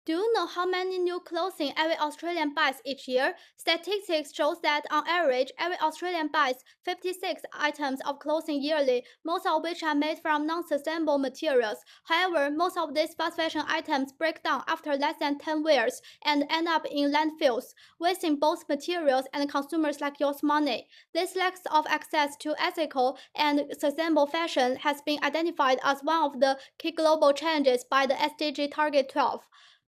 Do you know how many new clothing every Australian buys each year? Statistics shows that on average, every Australian buys 56 items of clothing yearly, most of which are made from non-sustainable materials. However, most of these fast fashion items break down after less than 10 wears and end up in landfills, wasting both materials and consumers like yours money. This lack of access to ethical and sustainable fashion has been identified as one of the key global challenges by the SDG Target 12.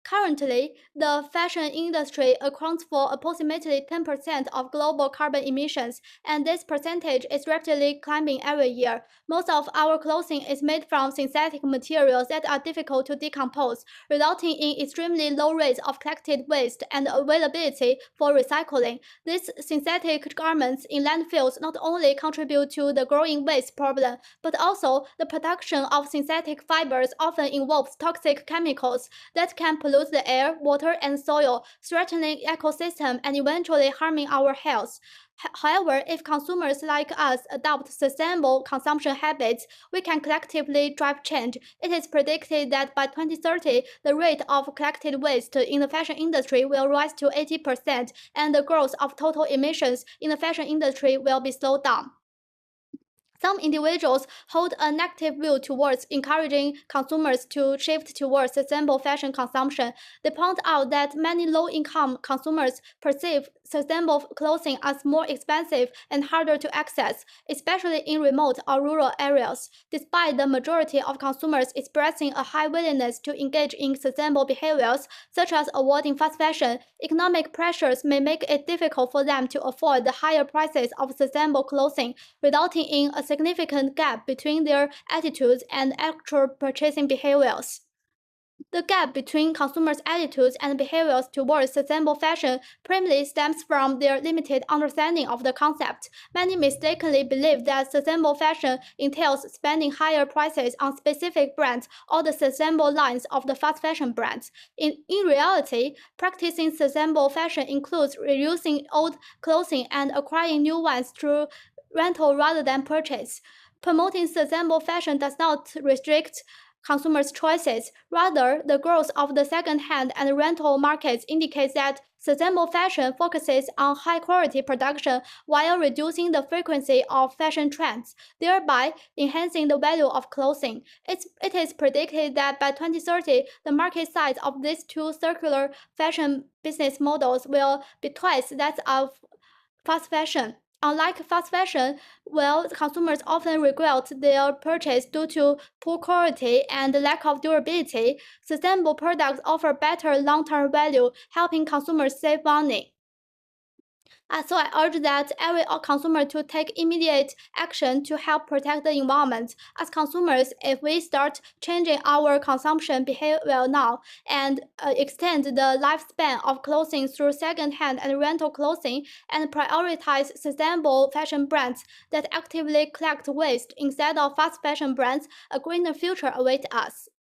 Currently, the fashion industry accounts for approximately 10% of global carbon emissions, and this percentage is rapidly climbing every year. Most of our clothing is made from synthetic materials that are difficult to decompose, resulting in extremely low rates of collected waste and availability for recycling. These synthetic garments in landfills not only contribute to the growing waste problem, but also the production of synthetic fibers often involves toxic chemicals that can pollute the air, water, and soil, threatening ecosystem and eventually harming our health. However, if consumers like us adopt sustainable consumption habits, we can collectively drive change. It is predicted that by 2030, the rate of collected waste in the fashion industry will rise to 80%, and the growth of total emissions in the fashion industry will be slowed down. Some individuals hold a negative view towards encouraging consumers to shift towards sustainable fashion consumption. They point out that many low-income consumers perceive sustainable clothing as more expensive and harder to access, especially in remote or rural areas. Despite the majority of consumers expressing a high willingness to engage in sustainable behaviors, such as avoiding fast fashion, economic pressures may make it difficult for them to afford the higher prices of sustainable clothing, resulting in a significant gap between their attitudes and actual purchasing behaviors. The gap between consumers' attitudes and behaviors towards sustainable fashion primarily stems from their limited understanding of the concept. Many mistakenly believe that sustainable fashion entails spending higher prices on specific brands or the sustainable lines of the fast fashion brands. In reality, practicing sustainable fashion includes reusing old clothing and acquiring new ones through rental rather than purchase. Promoting sustainable fashion does not restrict consumers' choices. Rather, the growth of the second-hand and rental markets indicates that sustainable fashion focuses on high-quality production while reducing the frequency of fashion trends, thereby enhancing the value of clothing. It is predicted that by 2030, the market size of these two circular fashion business models will be twice that of fast fashion. Unlike fast fashion, consumers often regret their purchase due to poor quality and lack of durability, sustainable products offer better long-term value, helping consumers save money. So I urge that every consumer to take immediate action to help protect the environment. As consumers, if we start changing our consumption behavior now and extend the lifespan of clothing through second-hand and rental clothing and prioritize sustainable fashion brands that actively collect waste instead of fast fashion brands, a greener future awaits us.